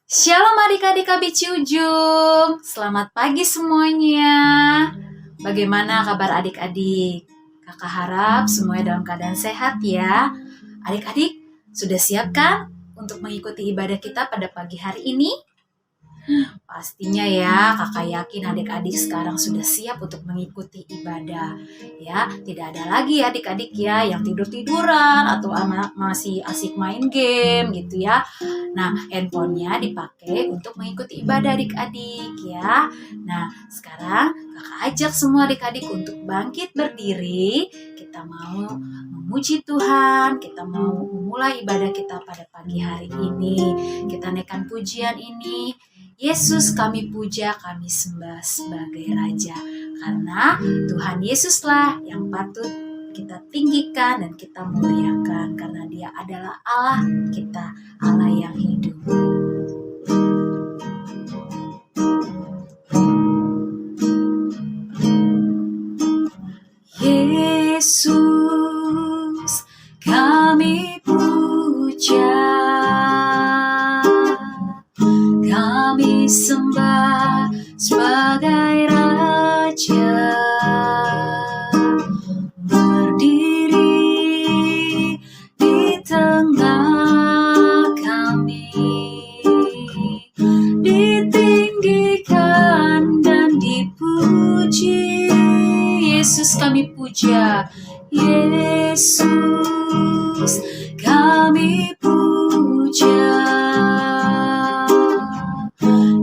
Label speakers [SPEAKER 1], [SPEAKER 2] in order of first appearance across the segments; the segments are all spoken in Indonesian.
[SPEAKER 1] Shalom adik-adik Kabici Ujung, selamat pagi semuanya. Bagaimana kabar adik-adik? Kakak harap semuanya dalam keadaan sehat ya. Adik-adik, sudah siap kan untuk mengikuti ibadah kita pada pagi hari ini? Pastinya ya, kakak yakin adik-adik sekarang sudah siap untuk mengikuti ibadah. Ya, tidak ada lagi adik-adik ya yang tidur-tiduran atau masih asik main game gitu ya. Nah, handphonenya dipakai untuk mengikuti ibadah adik-adik ya. Nah, sekarang kakak ajak semua adik-adik untuk bangkit berdiri. Kita mau memuji Tuhan, kita mau memulai ibadah kita pada pagi hari ini. Kita naikkan pujian ini. Yesus kami puja, kami sembah sebagai Raja. Karena Tuhan Yesuslah yang patut kita tinggikan dan kita muliakan. Karena Dia adalah Allah kita, Allah yang hidup. Yesus kami puja, kami sembah sebagai Raja, berdiri di tengah kami, ditinggikan dan dipuji. Yesus kami puja, Yesus kami puja,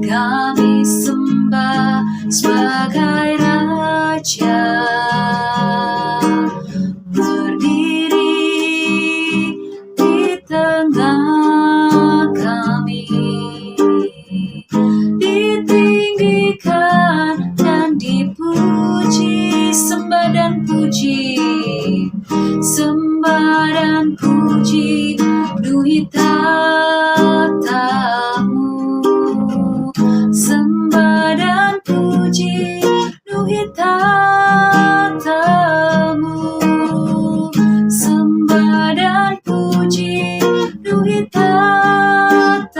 [SPEAKER 1] kami sembah sebagai Raja, berdiri di tengah kami, ditinggikan dan dipuji. Sembah dan puji, sembah dan puji, penuhi tatamu. Sembah dan puji, penuhi tatamu. Sembah dan puji, penuhi tatamu.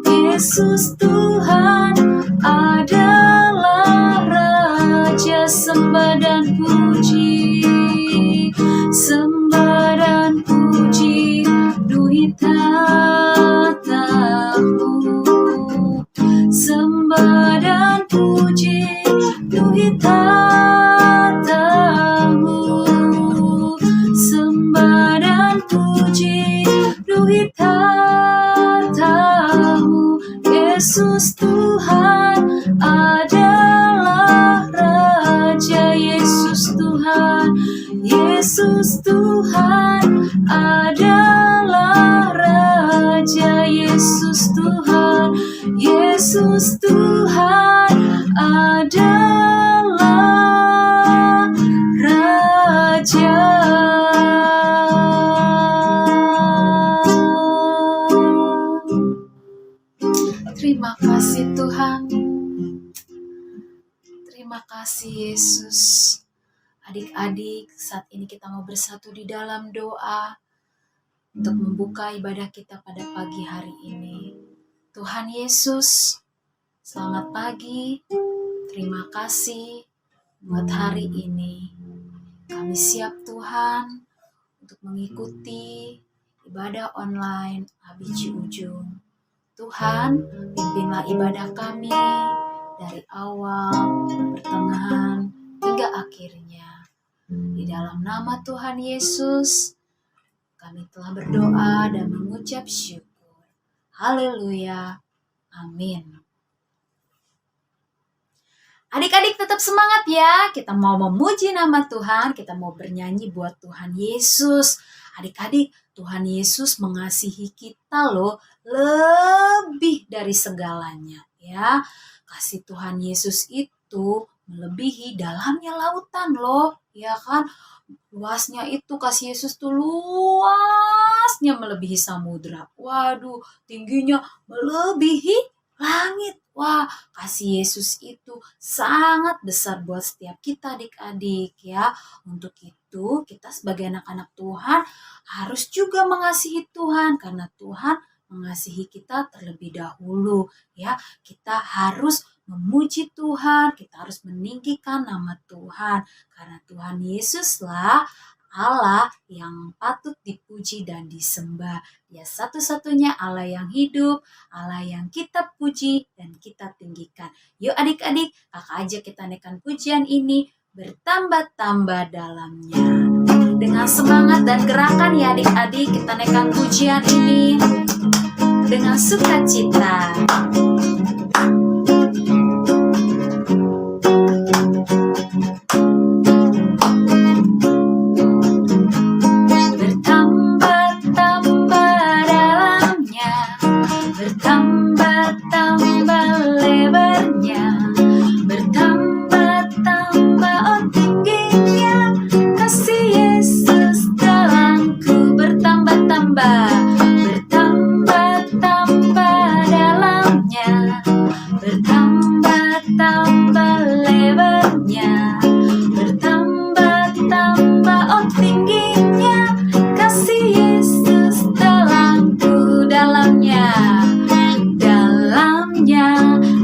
[SPEAKER 1] Yesus Tuhan adalah Raja. Sembah dan puji, sembah dan puji, penuhi tatamu. Sembah dan puji, penuhi tatamu. Sembah dan puji, penuhi tatamu. Yesus Tuhan adalah Raja. Yesus Tuhan, Yesus Tuhan adalah Raja. Yesus Tuhan, Yesus Tuhan adalah Raja. Terima kasih Tuhan. Terima kasih Yesus. Adik-adik, saat ini kita mau bersatu di dalam doa untuk membuka ibadah kita pada pagi hari ini. Tuhan Yesus, selamat pagi. Terima kasih buat hari ini. Kami siap Tuhan untuk mengikuti ibadah online Kabici Ujung. Tuhan, pimpinlah ibadah kami dari awal, pertengahan, hingga akhirnya. Di dalam nama Tuhan Yesus, kami telah berdoa dan mengucap syukur. Haleluya. Amin. Adik-adik tetap semangat ya. Kita mau memuji nama Tuhan. Kita mau bernyanyi buat Tuhan Yesus. Adik-adik, Tuhan Yesus mengasihi kita loh. Lebih dari segalanya ya. Kasih Tuhan Yesus itu melebihi dalamnya lautan loh. Ya kan? Luasnya itu kasih Yesus tuh luasnya melebihi samudra. Waduh, tingginya melebihi langit. Wah, kasih Yesus itu sangat besar buat setiap kita adik-adik ya. Untuk itu kita sebagai anak-anak Tuhan harus juga mengasihi Tuhan. Karena Tuhan mengasihi kita terlebih dahulu. Ya, kita harus memuji Tuhan, kita harus meninggikan nama Tuhan. Karena Tuhan Yesuslah Allah yang patut dipuji dan disembah. Dia satu-satunya Allah yang hidup, Allah yang kita puji dan kita tinggikan. Yuk adik-adik, kakak ajak kita naikkan pujian ini bertambah-tambah dalamnya. Dengan semangat dan gerakan ya adik-adik, kita naikkan pujian ini dengan sukacita.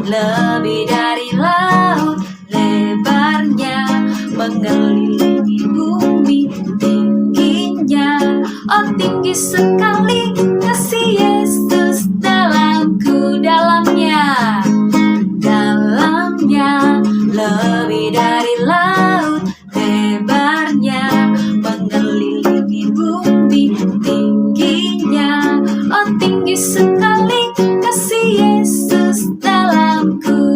[SPEAKER 1] Lebih dari laut lebarnya, mengelilingi bumi tingginya. Oh tinggi sekali kasih Yesus dalamku, dalamnya, dalamnya. Lebih dari laut lebarnya, mengelilingi bumi tingginya. Oh tinggi sekali kasih Yesus dalamku.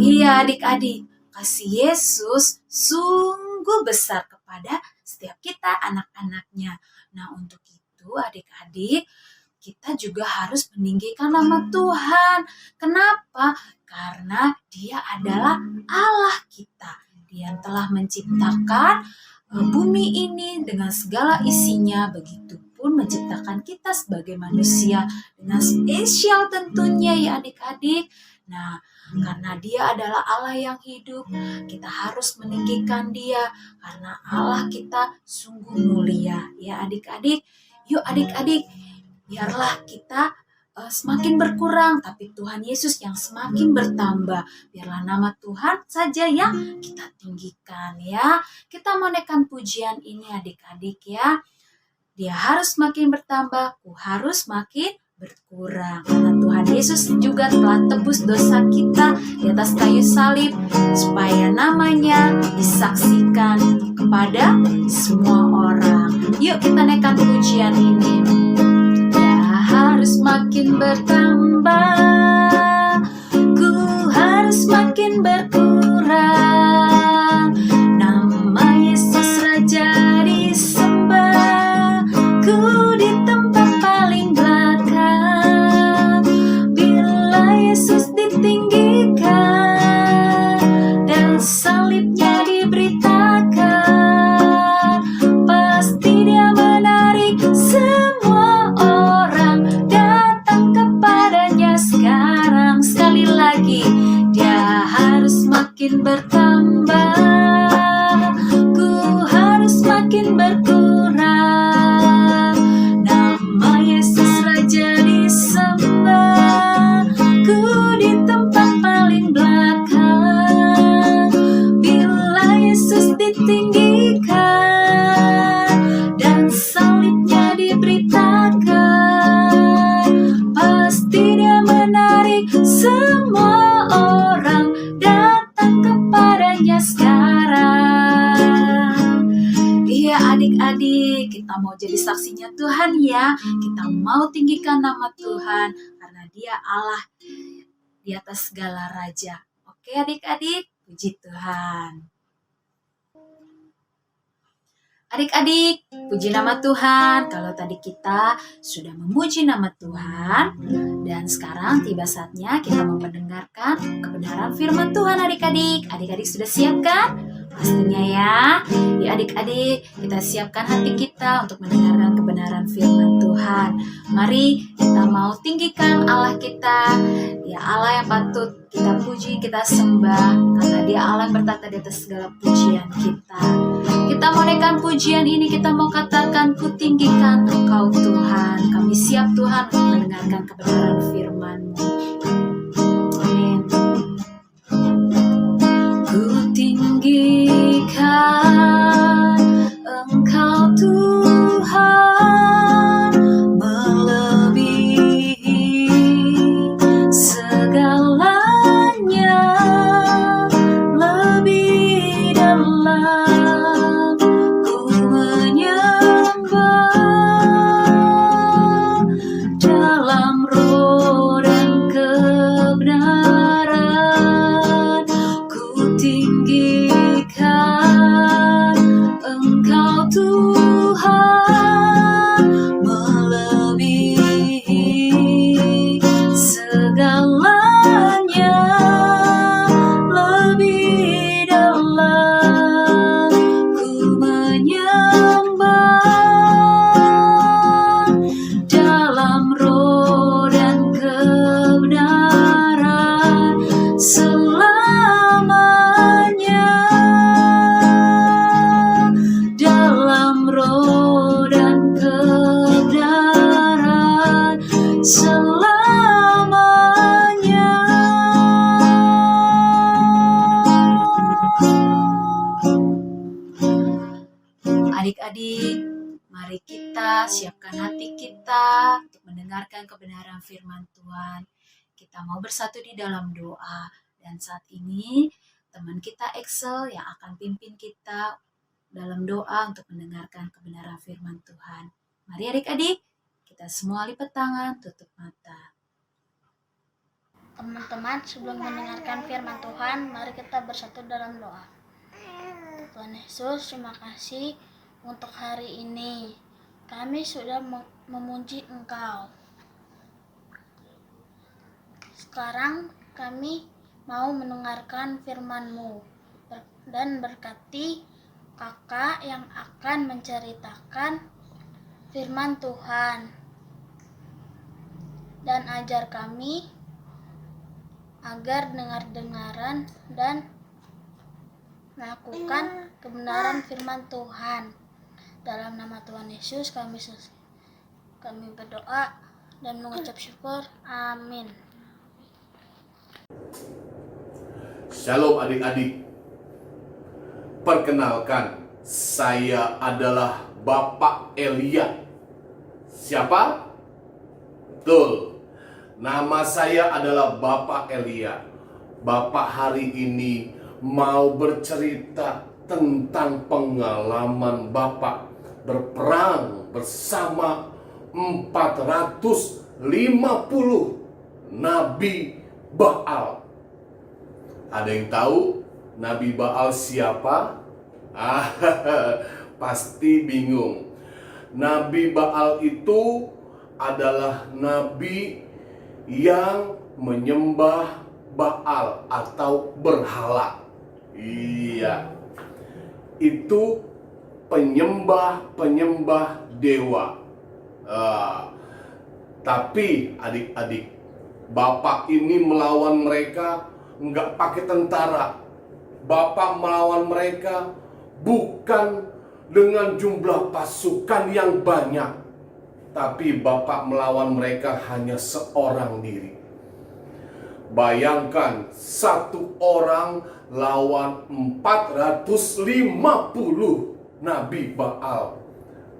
[SPEAKER 1] Iya adik-adik, kasih Yesus sungguh besar kepada setiap kita anak-anaknya. Nah untuk itu adik-adik, kita juga harus meninggikan nama Tuhan. Kenapa? Karena Dia adalah Allah kita. Dia telah menciptakan bumi ini dengan segala isinya, begitupun menciptakan kita sebagai manusia dengan spesial tentunya ya adik-adik. Nah, karena Dia adalah Allah yang hidup, kita harus meninggikan Dia karena Allah kita sungguh mulia ya adik-adik. Yuk adik-adik, biarlah kita semakin berkurang, tapi Tuhan Yesus yang semakin bertambah. Biarlah nama Tuhan saja yang kita tinggikan ya. Kita menaikkan pujian ini adik-adik ya. Dia harus makin bertambah, ku harus makin berkurang. Karena Tuhan Yesus juga telah tebus dosa kita di atas kayu salib, supaya namanya disaksikan kepada semua orang. Yuk kita naikkan pujian ini. Harus makin bertambah, ku harus makin berkurang. Nama Yesus Raja disembah, ku di tempat paling belakang. Bila Yesus ditinggikan dan salibnya diberitakan, pasti Dia menarik semua orang datang kepadanya sekarang. Sekali lagi, Dia harus makin bertambah, ku harus makin berkurang. Nama Yesus Raja disembah, ku di tempat paling belakang. Bila Yesus ditinggikan dan salibnya diberitakan, pasti Dia menarik semua orang datang kepadanya sekarang. Iya adik-adik, kita mau jadi saksinya Tuhan ya. Kita mau tinggikan nama Tuhan karena Dia Allah di atas segala raja. Oke adik-adik, puji Tuhan. Adik-adik, puji nama Tuhan. Kalau tadi kita sudah memuji nama Tuhan, dan sekarang tiba saatnya kita mau mendengarkan kebenaran firman Tuhan adik-adik. Adik-adik sudah siap kan? pastinya ya. Ya adik-adik, kita siapkan hati kita untuk mendengarkan kebenaran firman Tuhan. Mari kita mau tinggikan Allah kita, ya Allah yang patut kita puji, kita sembah, karena Dia Allah yang bertata di atas segala pujian kita. Kita mau naikkan pujian ini, kita mau katakan, ku tinggikan Engkau Tuhan. Kami siap Tuhan untuk mendengarkan kebenaran firman-Mu. Amin. Ku tinggikan Engkau Tuhan, melebihi segalanya, lebih dalam ku menyembah, dalam roh dan kebenaran. Ku tinggikan Engkau Tuhan, melebihi segalanya, lebih dalam ku menyembah, dalam roh dan kebenaran selamanya, dalam roh dan kebenaran selamanya. Adik-adik, mari kita siapkan hati kita untuk mendengarkan kebenaran firman Tuhan. Kita mau bersatu di dalam doa, dan saat ini teman kita Excel yang akan pimpin kita dalam doa untuk mendengarkan kebenaran firman Tuhan. Mari adik-adik, kita semua lipat tangan, tutup mata.
[SPEAKER 2] Teman-teman, sebelum mendengarkan firman Tuhan, mari kita bersatu dalam doa. Tuhan Yesus, terima kasih untuk hari ini. Kami sudah memuji Engkau. Sekarang kami mau mendengarkan firman-Mu, dan berkati kakak yang akan menceritakan firman Tuhan, dan ajar kami agar dengar-dengaran dan melakukan kebenaran firman Tuhan. Dalam nama Tuhan Yesus kami berdoa dan mengucap syukur. Amin.
[SPEAKER 3] Shalom adik-adik. Perkenalkan, saya adalah Bapak Elia. Siapa? Betul. Nama saya adalah Bapak Elia. Bapak hari ini mau bercerita tentang pengalaman Bapak berperang bersama 450 Nabi Baal. Ada yang tahu Nabi Baal siapa? Pasti bingung. Nabi Baal itu adalah nabi yang menyembah Baal atau berhala. Iya, itu penyembah dewa. Tapi adik-adik, Bapak ini melawan mereka nggak pakai tentara. Bapak melawan mereka bukan dengan jumlah pasukan yang banyak, tapi Bapak melawan mereka hanya seorang diri. Bayangkan, satu orang lawan 450 Nabi Baal.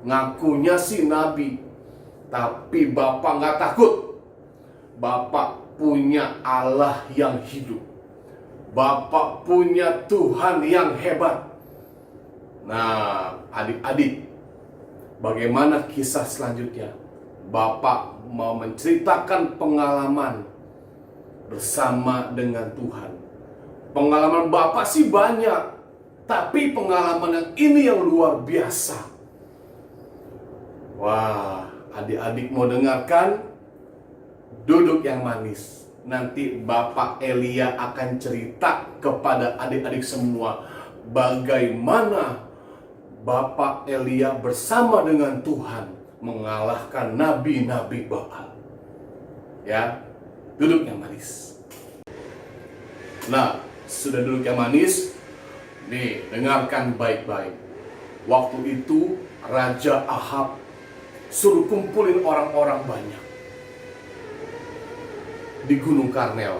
[SPEAKER 3] Ngakunya si Nabi, tapi Bapak nggak takut. Bapak punya Allah yang hidup. Bapak punya Tuhan yang hebat. Nah, adik-adik, bagaimana kisah selanjutnya? Bapak mau menceritakan pengalaman bersama dengan Tuhan. Pengalaman Bapak sih banyak, tapi pengalaman yang ini yang luar biasa. Wah, adik-adik mau dengarkan? Duduk yang manis. Nanti Bapak Elia akan cerita kepada adik-adik semua bagaimana Bapak Elia bersama dengan Tuhan mengalahkan nabi-nabi Baal. Ya, duduk yang manis. Nah, sudah duduk yang manis, nih dengarkan baik-baik. Waktu itu Raja Ahab suruh kumpulin orang-orang banyak di Gunung Karmel.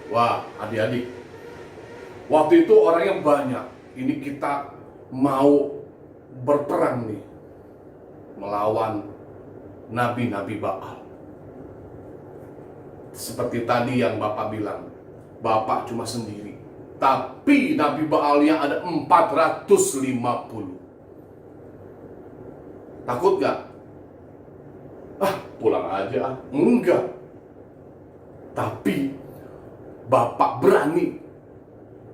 [SPEAKER 3] Wah, adik-adik, waktu itu orang yang banyak. Ini kita mau berperang nih melawan nabi-nabi Baal. Seperti tadi yang Bapak bilang, Bapak cuma sendiri, tapi nabi Baal yang ada 450. Takut gak? Pulang aja. Enggak. Tapi Bapak berani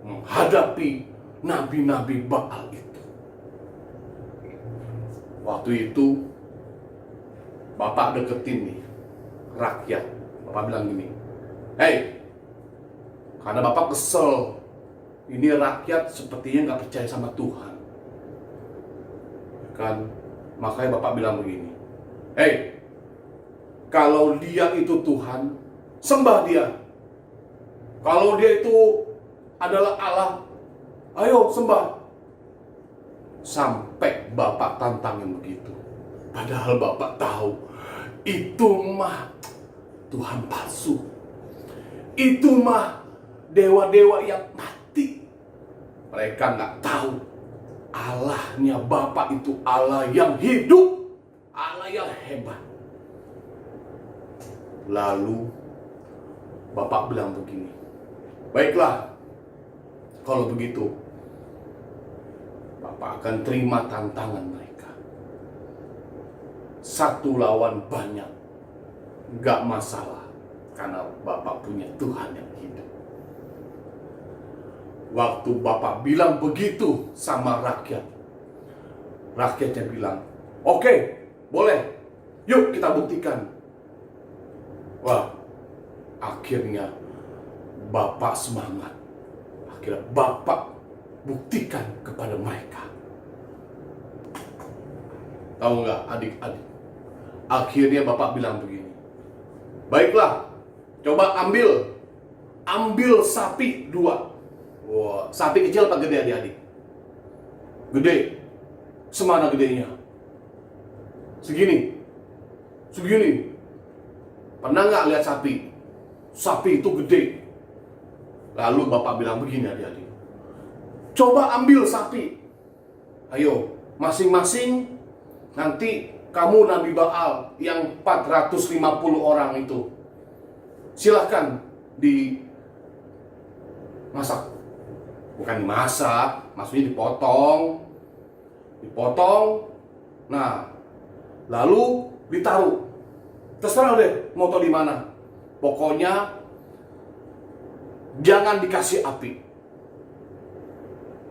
[SPEAKER 3] menghadapi nabi-nabi Baal itu. Waktu itu Bapak deketin nih rakyat. Bapak bilang gini, "Hei, karena Bapak kesel, ini rakyat sepertinya nggak percaya sama Tuhan, kan? Makanya Bapak bilang begini, hei, kalau dia itu Tuhan, sembah dia. Kalau dia itu adalah Allah, ayo sembah." Sampai Bapak tantangin begitu. Padahal Bapak tahu itu mah Tuhan palsu. Itu mah dewa-dewa yang mati. Mereka nggak tahu Allahnya Bapak itu Allah yang hidup, Allah yang hebat. Lalu Bapak bilang begini, "Baiklah, kalau begitu Bapak akan terima tantangan mereka. Satu lawan banyak, gak masalah, karena Bapak punya Tuhan yang hidup." Waktu Bapak bilang begitu sama rakyat, rakyatnya bilang, "Oke, boleh, yuk kita buktikan." Wah, akhirnya Bapak semangat. Akhirnya Bapak buktikan kepada mereka. Tahu nggak adik-adik? Akhirnya Bapak bilang begini, "Baiklah, coba ambil sapi 2. Wah, sapi kecil apa gede adik-adik? Gede. Semana gedenya? Segini. Pernah nggak lihat sapi? Sapi itu gede. Lalu Bapak bilang begini adik-adik, coba ambil sapi. Ayo, masing-masing nanti kamu Nabi Baal yang 450 orang itu, silahkan dimasak. Bukan dimasak, maksudnya dipotong. Nah, lalu ditaruh. Terserah deh mau taruh di mana. Pokoknya jangan dikasih api.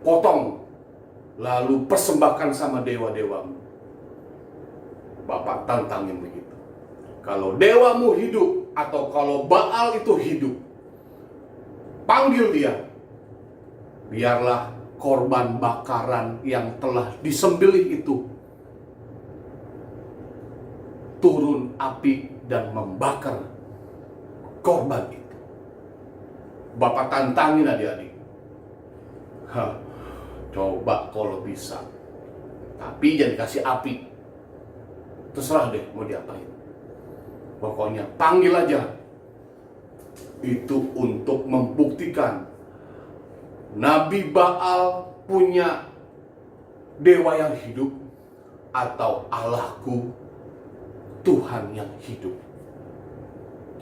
[SPEAKER 3] Potong, lalu persembahkan sama dewa-dewamu. Bapak tantangin begitu. Kalau dewamu hidup atau kalau Baal itu hidup, panggil dia. Biarlah korban bakaran yang telah disembelih itu turun api dan membakar korban itu. Bapak tantangin adik-adik. Coba kalau bisa. Tapi jangan dikasih api. Terserah deh mau diapain. Pokoknya panggil aja. Itu untuk membuktikan Nabi Baal punya dewa yang hidup atau Allahku Tuhan yang hidup.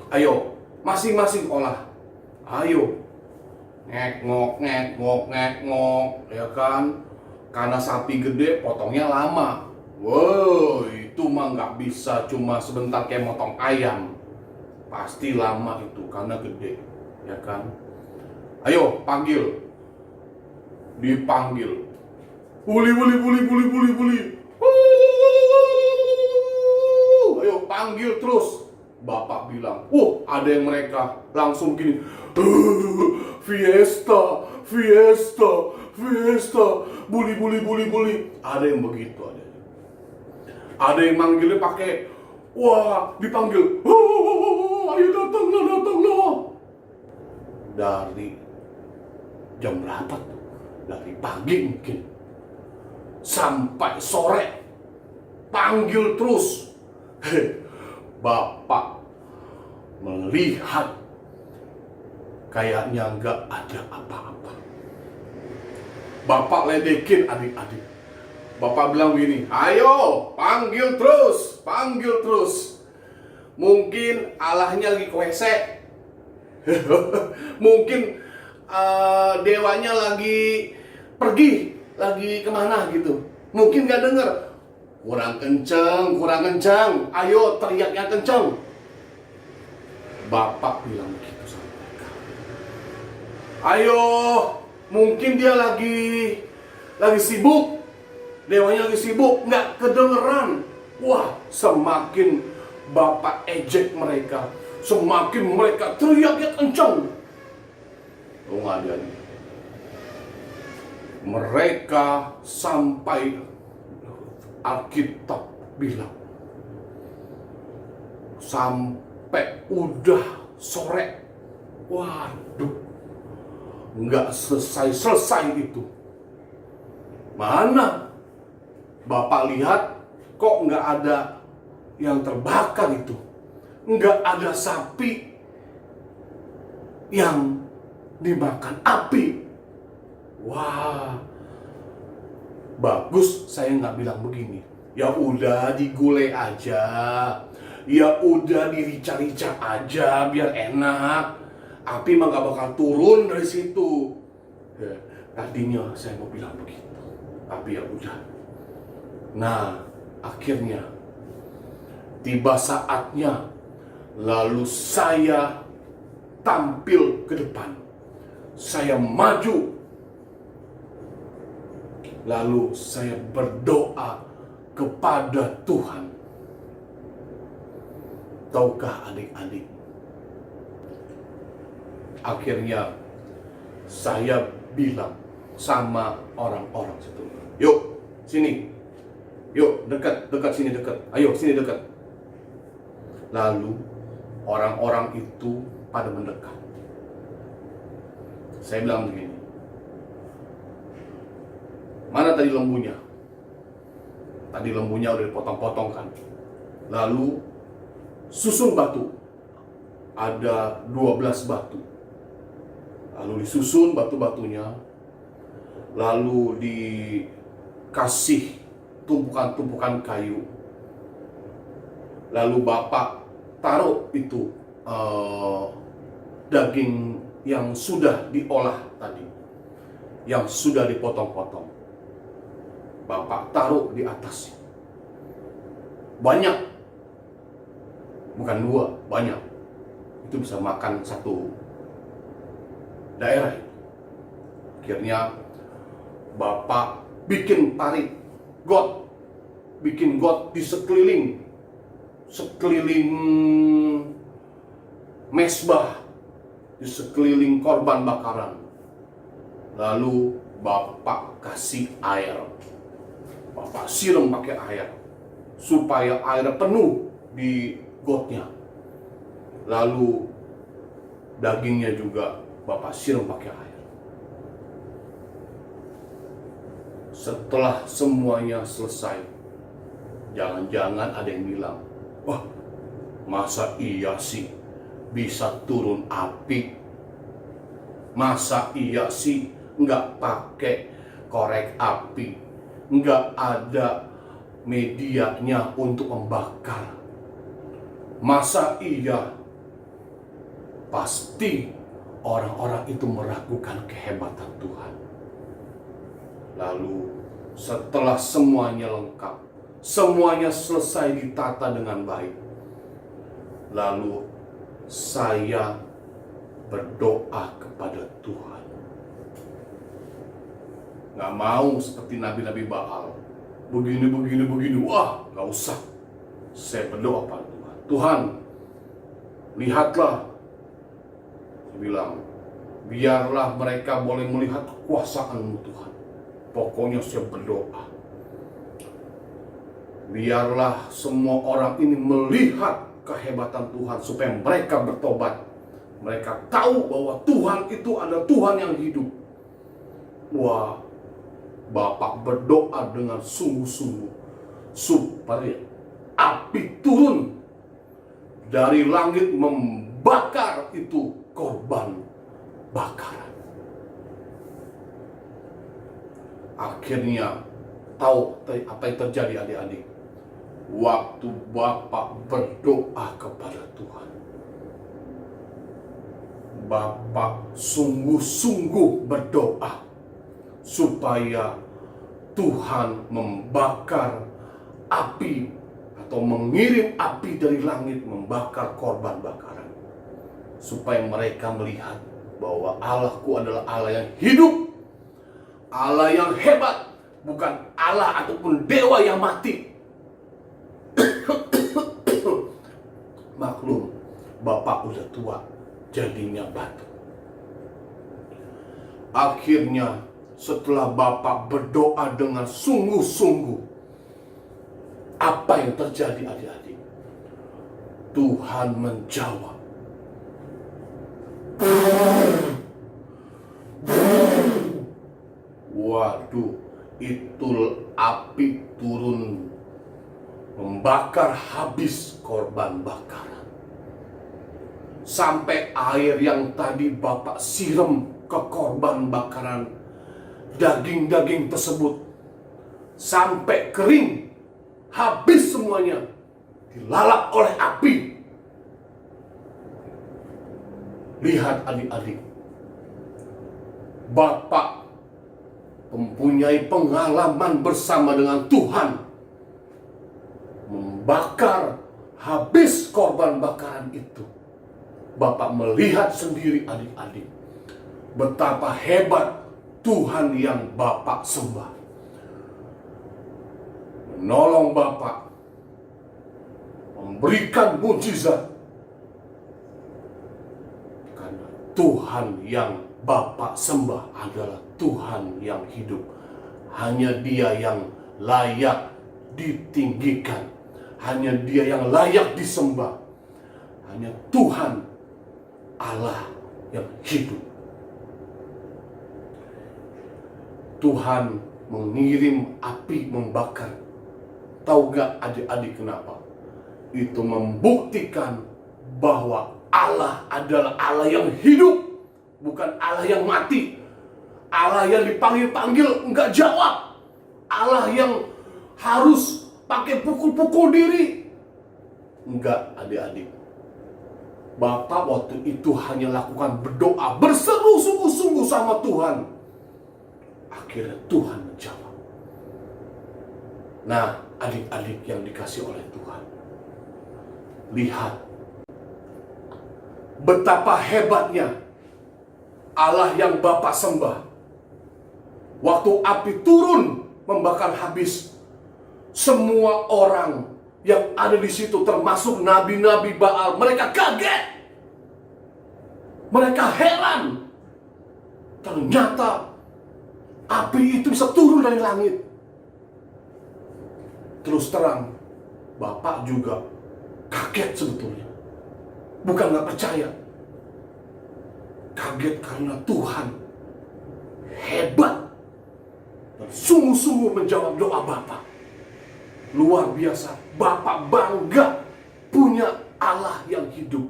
[SPEAKER 3] Ayo, masing-masing olah. Ayo. Ngek-ngok, ya kan? Karena sapi gede, potongnya lama. Wow, itu mah nggak bisa cuma sebentar kayak motong ayam. Pasti lama itu, karena gede, ya kan? Ayo, panggil. Dipanggil. Buli. Ayo, panggil terus. Bapak bilang, ada yang mereka langsung gini, fiesta, fiesta, bully. Ada yang begitu, ada. Ada yang manggilnya pakai, wah, dipanggil, ayo datanglah. Dari jam berapa tuh? Dari pagi mungkin sampai sore, panggil terus. Bapak melihat kayaknya nggak ada apa-apa. Bapak ledekin adik-adik. Bapak bilang gini, ayo panggil terus. Mungkin Allahnya lagi ke WC. Mungkin dewanya lagi pergi, lagi kemana gitu. Mungkin gak denger. Kurang kenceng. Ayo teriaknya kenceng. Bapak bilang begitu sama mereka. Ayo, mungkin dia lagi sibuk. Dewanya lagi sibuk, nggak kedengeran. Wah, semakin Bapak ejek mereka, semakin mereka teriaknya kenceng. Tuh nggak ada nih. Mereka sampai Alkitab bilang sampai udah sore. Waduh, nggak selesai itu. Mana? Bapak lihat kok nggak ada yang terbakar itu, nggak ada sapi yang dimakan api. Wah, bagus saya nggak bilang begini. Ya udah digulai aja, ya udah dirica-rica aja biar enak. Api mah nggak bakal turun dari situ. Ya, tadinya saya mau bilang begitu, tapi ya udah. Nah, akhirnya tiba saatnya, lalu saya tampil ke depan. Saya maju. Lalu saya berdoa kepada Tuhan. Tahukah adik-adik? Akhirnya saya bilang sama orang-orang situ, yuk sini. Yuk, dekat sini dekat. Ayo sini dekat. Lalu orang-orang itu pada mendekat. Saya bilang begini. Mana tadi lembunya? Tadi lembunya udah dipotong-potong kan. Lalu susun batu. Ada 12 batu. Lalu disusun batu-batunya. Lalu dikasih tumpukan-tumpukan kayu. Lalu Bapak taruh itu daging yang sudah diolah tadi, yang sudah dipotong-potong. Bapak taruh di atasnya. Banyak, bukan 2, banyak. Itu bisa makan satu daerah. Akhirnya Bapak bikin parit, bikin got di sekeliling mesbah, di sekeliling korban bakaran. Lalu Bapak kasih air, Bapak siram pakai air supaya air penuh di gotnya. Lalu dagingnya juga Bapak siram pakai air. Setelah semuanya selesai, jangan-jangan ada yang bilang, wah, masa iya sih bisa turun api? Masa iya sih nggak pakai korek api? Nggak ada medianya untuk membakar? Masa iya? Pasti orang-orang itu meragukan kehebatan Tuhan. Lalu setelah semuanya lengkap, semuanya selesai ditata dengan baik, lalu saya berdoa kepada Tuhan. Gak mau seperti nabi-nabi Baal, begini. Wah, gak usah. Saya berdoa pada Tuhan. Tuhan, lihatlah. Saya bilang, Biarlah mereka boleh melihat kekuasaan-Mu Tuhan. Pokoknya saya berdoa, biarlah semua orang ini melihat kehebatan Tuhan supaya mereka bertobat. Mereka tahu bahwa Tuhan itu adalah Tuhan yang hidup. Wah, Bapak berdoa dengan sungguh-sungguh supaya api turun dari langit membakar itu korban bakaran. Akhirnya tahu apa yang terjadi adik-adik. Waktu Bapak berdoa kepada Tuhan, Bapak sungguh-sungguh berdoa supaya Tuhan membakar api atau mengirim api dari langit membakar korban bakaran, supaya mereka melihat bahwa Allahku adalah Allah yang hidup, Allah yang hebat, bukan Allah ataupun dewa yang mati. Maklum, Bapak udah tua, jadinya batu. Akhirnya setelah Bapak berdoa dengan sungguh-sungguh, apa yang terjadi adik-adik? Tuhan menjawab. Waduh, itu api turun membakar habis korban bakaran. Sampai air yang tadi Bapak siram ke korban bakaran, daging-daging tersebut sampai kering, habis semuanya, dilalap oleh api. Lihat adik-adik, Bapak mempunyai pengalaman bersama dengan Tuhan, membakar habis korban bakaran itu. Bapak melihat sendiri adik-adik, betapa hebat Tuhan yang Bapak sembah. Menolong Bapak, memberikan mujizat. Karena Tuhan yang Bapak sembah adalah Tuhan yang hidup. Hanya Dia yang layak ditinggikan. Hanya Dia yang layak disembah. Hanya Tuhan Allah yang hidup. Tuhan mengirim api membakar. Tahu gak adik-adik kenapa? Itu membuktikan bahwa Allah adalah Allah yang hidup, bukan Allah yang mati. Allah yang dipanggil-panggil enggak jawab. Allah yang harus pakai pukul-pukul diri. Enggak adik-adik. Bapak waktu itu hanya lakukan berdoa, berseru sungguh-sungguh sama Tuhan. Akhirnya Tuhan menjawab. Nah, adik-adik yang dikasih oleh Tuhan, lihat betapa hebatnya Allah yang Bapak sembah. Waktu api turun membakar habis, semua orang yang ada di situ, termasuk nabi-nabi Baal, mereka kaget. Mereka heran. Ternyata api itu bisa turun dari langit. Terus terang, Bapak juga kaget sebetulnya. Bukan gak percaya. Kaget karena Tuhan hebat dan sungguh-sungguh menjawab doa Bapak. Luar biasa. Bapak bangga punya Allah yang hidup.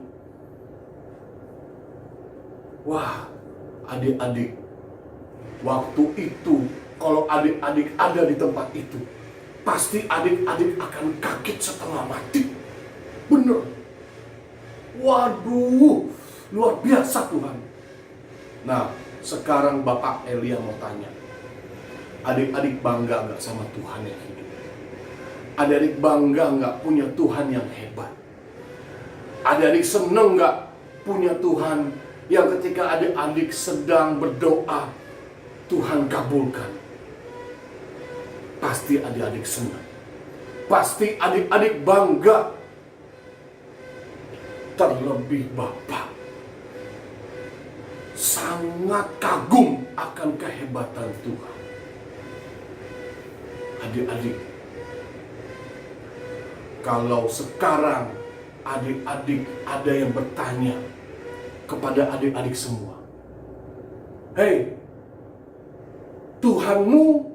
[SPEAKER 3] Wah, adik-adik, waktu itu kalau adik-adik ada di tempat itu, pasti adik-adik akan kaget setengah mati. Bener. Waduh, luar biasa Tuhan. Nah, sekarang Bapak Elia mau tanya, adik-adik bangga gak sama Tuhan yang hidup? Adik-adik bangga gak punya Tuhan yang hebat? Adik-adik seneng gak punya Tuhan yang ketika adik-adik sedang berdoa, Tuhan kabulkan? Pasti adik-adik senang. Pasti adik-adik bangga. Terlebih Bapak sangat kagum akan kehebatan Tuhan. Adik-adik, kalau sekarang adik-adik ada yang bertanya kepada adik-adik semua, "Hei, Tuhanmu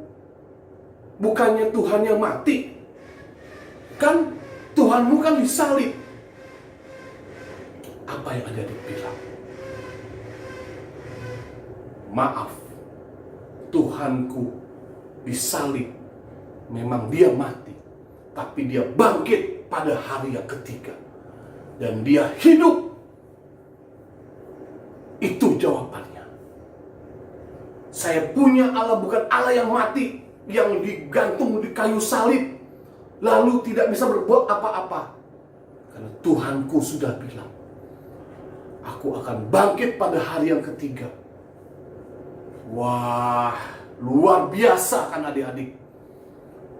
[SPEAKER 3] bukannya Tuhan yang mati? Kan Tuhanmu kan disalib." Apa yang adik-adik bilang? Maaf, Tuhanku disalib, memang dia mati, tapi dia bangkit pada hari yang ketiga. Dan dia hidup. Itu jawabannya. Saya punya Allah bukan Allah yang mati, yang digantung di kayu salib, lalu tidak bisa berbuat apa-apa. Karena Tuhanku sudah bilang, aku akan bangkit pada hari yang ketiga. Wah, luar biasa kan adik-adik.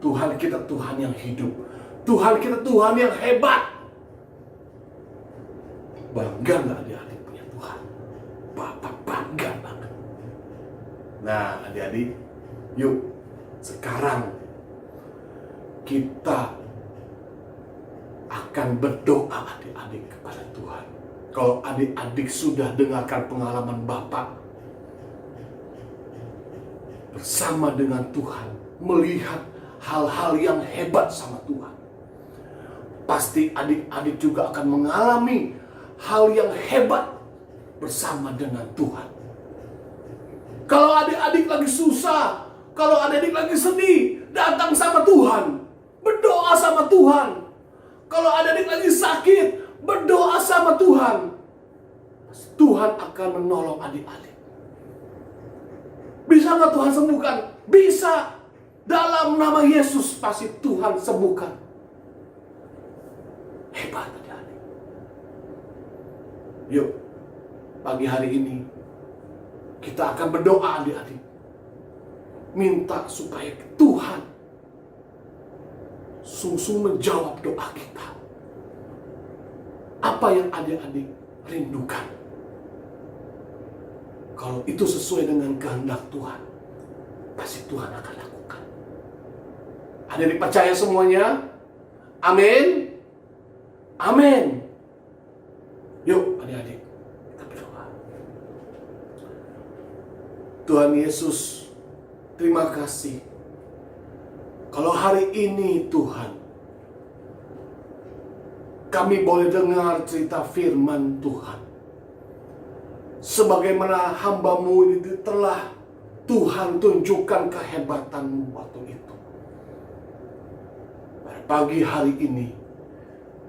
[SPEAKER 3] Tuhan kita Tuhan yang hidup. Tuhan kita Tuhan yang hebat. Bangga nggak adik-adik punya Tuhan? Bapak bangga banget. Nah adik-adik, yuk sekarang kita akan berdoa adik-adik kepada Tuhan. Kalau adik-adik sudah dengarkan pengalaman Bapak bersama dengan Tuhan, melihat hal-hal yang hebat sama Tuhan, pasti adik-adik juga akan mengalami hal yang hebat bersama dengan Tuhan. Kalau adik-adik lagi susah, kalau adik-adik lagi sedih, datang sama Tuhan, berdoa sama Tuhan. Kalau adik-adik lagi sakit, berdoa sama Tuhan. Tuhan akan menolong adik-adik. Bisa nggak Tuhan sembuhkan? Bisa. Dalam nama Yesus pasti Tuhan sembuhkan. Hebat adik-adik. Yuk, pagi hari ini kita akan berdoa adik-adik. Minta supaya Tuhan sungguh menjawab doa kita. Apa yang adik-adik rindukan, kalau itu sesuai dengan kehendak Tuhan, pasti Tuhan akan lakukan. Adik-adik percaya semuanya? Amin. Amin. Yuk adik-adik, kita berdoa. Tuhan Yesus, terima kasih. Kalau hari ini Tuhan, kami boleh dengar cerita firman Tuhan. Sebagaimana hamba-Mu ini telah Tuhan tunjukkan kehebatan-Mu waktu itu. Pada pagi hari ini,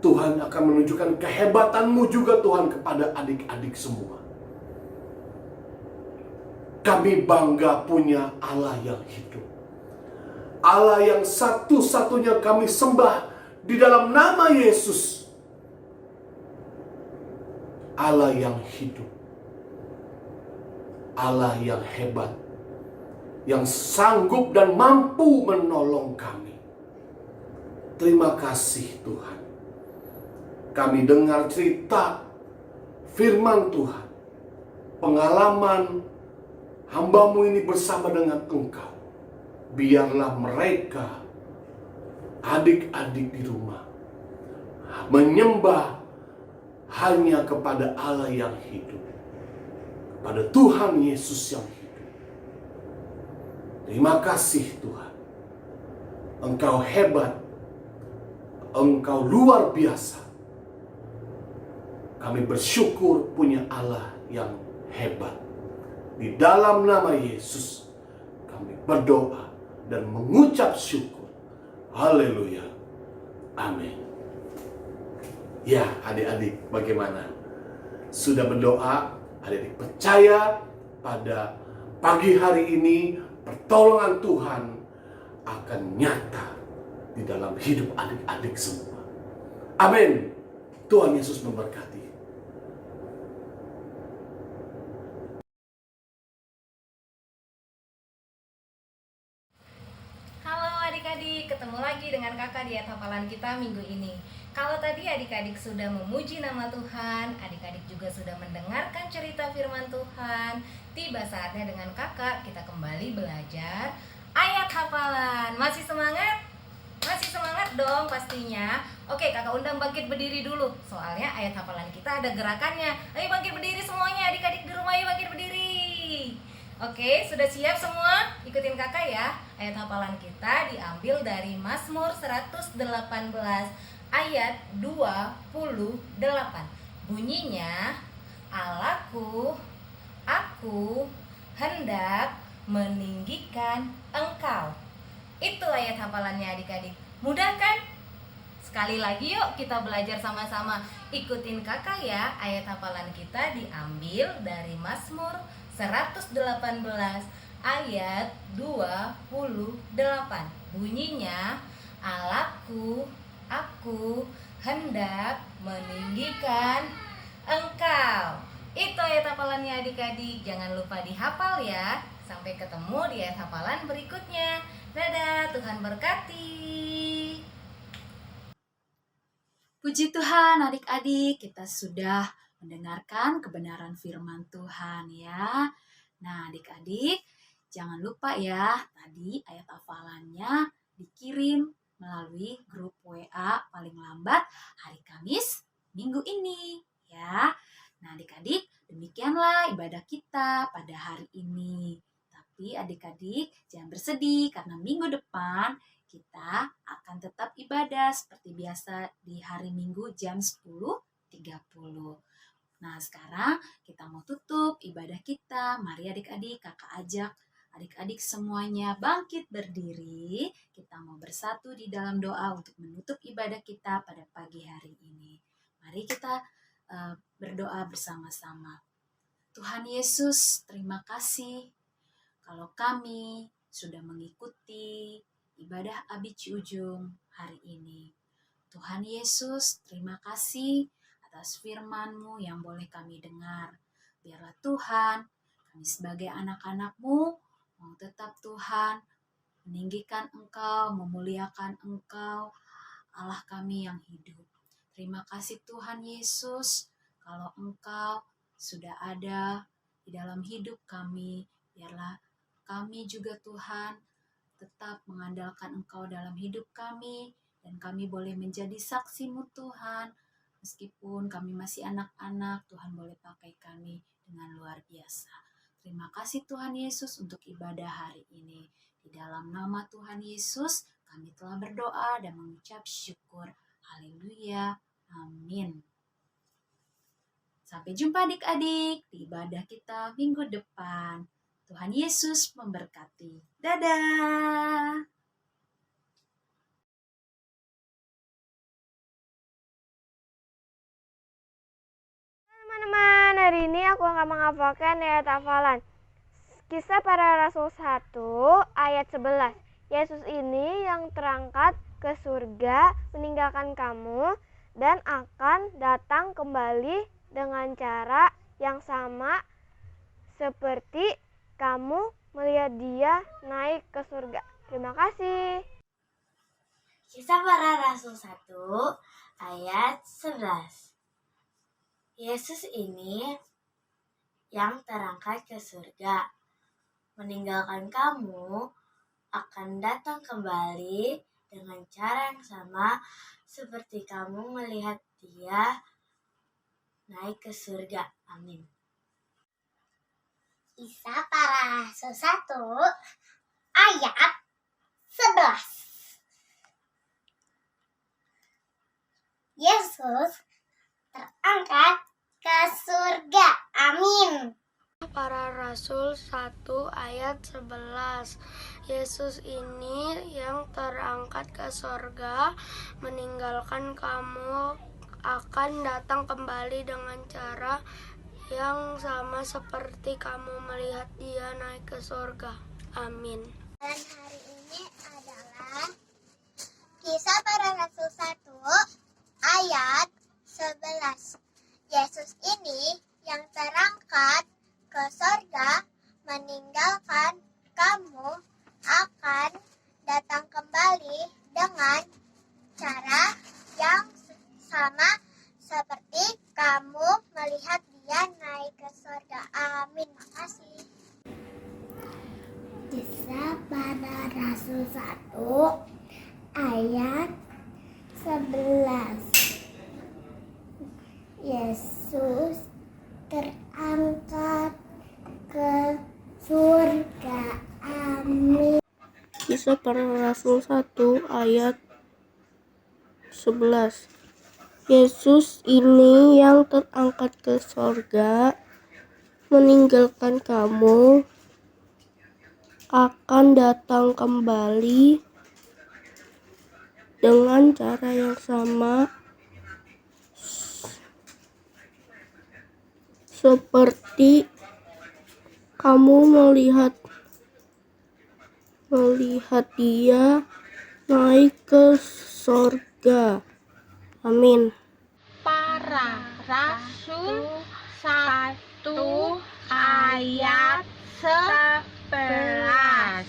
[SPEAKER 3] Tuhan akan menunjukkan kehebatan-Mu juga Tuhan kepada adik-adik semua. Kami bangga punya Allah yang hidup. Allah yang satu-satunya kami sembah di dalam nama Yesus. Allah yang hidup. Allah yang hebat. Yang sanggup dan mampu menolong kami. Terima kasih Tuhan. Kami dengar cerita firman Tuhan. Pengalaman hamba-Mu ini bersama dengan Engkau. Biarlah mereka, adik-adik di rumah, menyembah hanya kepada Allah yang hidup, pada Tuhan Yesus yang hidup. Terima kasih Tuhan. Engkau hebat, Engkau luar biasa. Kami bersyukur punya Allah yang hebat. Di dalam nama Yesus kami berdoa dan mengucap syukur. Haleluya. Amin. Ya adik-adik, bagaimana? Sudah berdoa? Adik-adik percaya pada pagi hari ini pertolongan Tuhan akan nyata di dalam hidup adik-adik semua. Amin. Tuhan Yesus memberkati.
[SPEAKER 1] Halo adik-adik, ketemu
[SPEAKER 4] ketemu lagi dengan kakak di ayat hafalan kita minggu ini. Kalau tadi adik-adik sudah memuji nama Tuhan, adik-adik juga sudah mendengarkan cerita firman Tuhan, tiba saatnya dengan kakak kita kembali belajar ayat hafalan. Masih semangat? Masih semangat dong pastinya. Oke, kakak undang bangkit berdiri dulu. Soalnya ayat hafalan kita ada gerakannya. Ayo bangkit berdiri semuanya, adik-adik di rumah, ayo bangkit berdiri. Oke, sudah siap semua? Ikutin kakak ya. Ayat hafalan kita diambil dari Mazmur 118 ayat 28. Bunyinya, Allahku, aku hendak meninggikan Engkau. Itu ayat hafalannya adik-adik. Mudah kan? Sekali lagi yuk kita belajar sama-sama. Ikutin kakak ya. Ayat hafalan kita diambil dari Mazmur 118 ayat 28. Bunyinya, Allahku, aku hendak meninggikan Engkau. Itu ayat hafalannya adik-adik. Jangan lupa dihafal ya. Sampai ketemu di ayat hafalan berikutnya. Dadah, Tuhan berkati.
[SPEAKER 1] Puji Tuhan adik-adik, kita sudah mendengarkan kebenaran firman Tuhan ya. Nah adik-adik, jangan lupa ya, tadi ayat hafalannya dikirim melalui grup WA paling lambat hari Kamis minggu ini ya. Nah adik-adik, demikianlah ibadah kita pada hari ini. Tapi adik-adik jangan bersedih karena minggu depan kita akan tetap ibadah seperti biasa di hari Minggu jam 10.30. Nah sekarang kita mau tutup ibadah kita. Mari adik-adik, kakak ajak adik-adik semuanya bangkit berdiri. Kita mau bersatu di dalam doa untuk menutup ibadah kita pada pagi hari ini. Mari kita berdoa bersama-sama. Tuhan Yesus, terima kasih kalau kami sudah mengikuti ibadah Abi Ciujung hari ini. Tuhan Yesus, terima kasih atas firman-Mu yang boleh kami dengar. Biarlah Tuhan, kami sebagai anak-anak-Mu mau tetap Tuhan meninggikan Engkau, memuliakan Engkau, Allah kami yang hidup. Terima kasih Tuhan Yesus, kalau Engkau sudah ada di dalam hidup kami, biarlah kami juga Tuhan tetap mengandalkan Engkau dalam hidup kami, dan kami boleh menjadi saksi-Mu Tuhan. Meskipun kami masih anak-anak, Tuhan boleh pakai kami dengan luar biasa. Terima kasih Tuhan Yesus untuk ibadah hari ini. Di dalam nama Tuhan Yesus, kami telah berdoa dan mengucap syukur. Haleluya. Amin. Sampai jumpa adik-adik di ibadah kita minggu depan. Tuhan Yesus memberkati. Dadah!
[SPEAKER 5] Teman-teman, hari ini aku akan menghafalkan ayat hafalan. Kisah Para Rasul 1 ayat 11. Yesus ini yang terangkat ke surga meninggalkan kamu dan akan datang kembali dengan cara yang sama seperti kamu melihat dia naik ke surga. Terima kasih.
[SPEAKER 2] Kisah Para Rasul 1 ayat 11. Yesus ini yang terangkat ke surga meninggalkan kamu akan datang kembali dengan cara yang sama seperti kamu melihat dia naik ke surga. Amin.
[SPEAKER 6] Kisah Para Rasul 1 ayat 11. Yesus terangkat ke surga. Amin.
[SPEAKER 5] Para Rasul 1 ayat 11. Yesus ini yang terangkat ke surga meninggalkan kamu akan datang kembali dengan cara yang sama seperti kamu melihat dia naik ke surga. Amin.
[SPEAKER 6] Dan hari ini adalah Kisah Para Rasul 1 ayat 11. Yesus ini yang terangkat ke surga meninggalkan kamu akan datang kembali dengan 11. Yesus terangkat ke surga. Amin.
[SPEAKER 7] Kisah Para Rasul 1 ayat 11. Yesus ini yang terangkat ke sorga, meninggalkan kamu, akan datang kembali dengan cara yang sama seperti kamu melihat Dia naik ke sorga. Amin.
[SPEAKER 8] Para Rasul 1 ayat 11.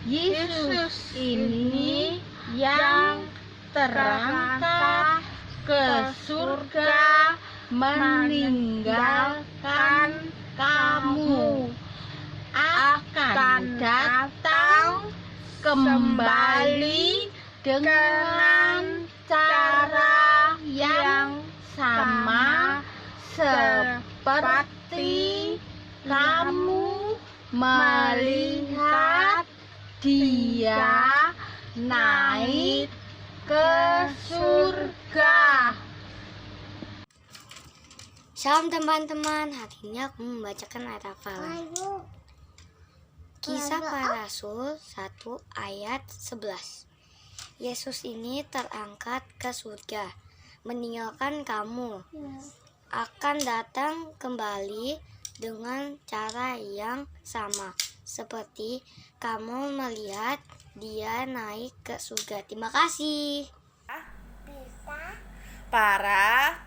[SPEAKER 8] Yesus ini yang terangkat ke surga, meninggalkan kamu, akan datang kembali dengan cara yang sama seperti kamu melihat Dia naik ke surga.
[SPEAKER 5] Shalom teman-teman, hari ini aku membacakan ayat hafalan. Kisah Para Rasul 1 ayat 11. Yesus ini terangkat ke surga, meninggalkan kamu, akan datang kembali dengan cara yang sama, seperti kamu melihat Dia naik ke surga. Terima kasih.
[SPEAKER 8] Para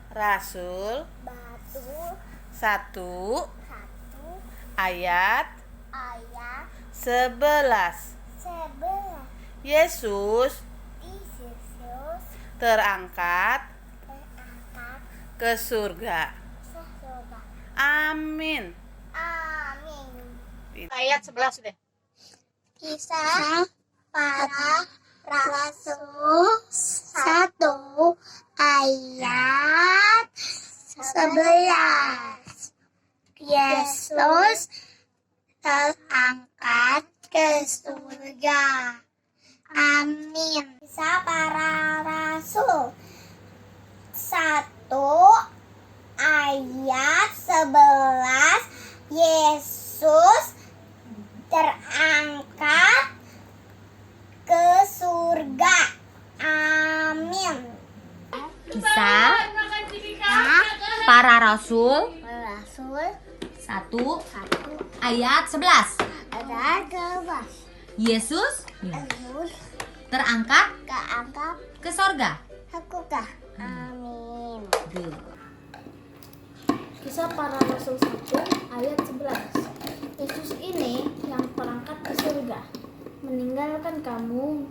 [SPEAKER 8] Rasul 1 ayat 11. Yesus terangkat ke surga. Amin. Ayat 11 deh.
[SPEAKER 6] Kisah Para Rasul 1 ayat 11. Yesus terangkat ke surga. Amin. Kisah Para Rasul 1 ayat 11. Yesus terangkat ke surga. Amin.
[SPEAKER 1] Kisah Para Rasul 1 ayat 11. Yesus terangkat ke sorga.
[SPEAKER 6] Amin.
[SPEAKER 1] Good.
[SPEAKER 2] Kisah Para Rasul 1 ayat 11. Yesus ini yang terangkat ke surga, meninggalkan kamu,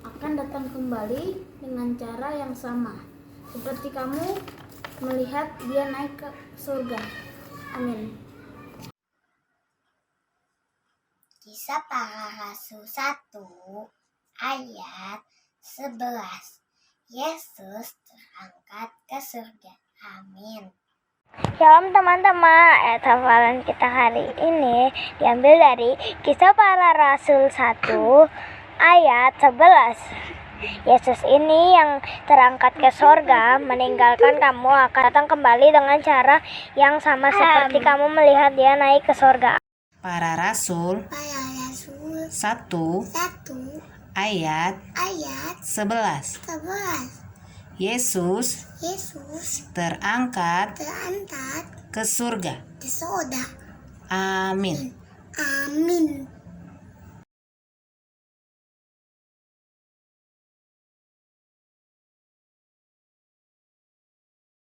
[SPEAKER 2] akan datang kembali dengan cara yang sama, seperti kamu melihat Dia naik ke surga. Amin.
[SPEAKER 6] Kisah Para Rasul 1 ayat 11. Yesus terangkat ke surga. Amin. Shalom teman-teman, ayat hafalan kita hari ini diambil dari Kisah Para Rasul 1 ayat 11. Yesus ini yang terangkat ke sorga, meninggalkan kamu, akan datang kembali dengan cara yang sama seperti kamu melihat Dia naik ke sorga.
[SPEAKER 8] Para Rasul 1 ayat 11. Yesus terangkat ke surga. Amin.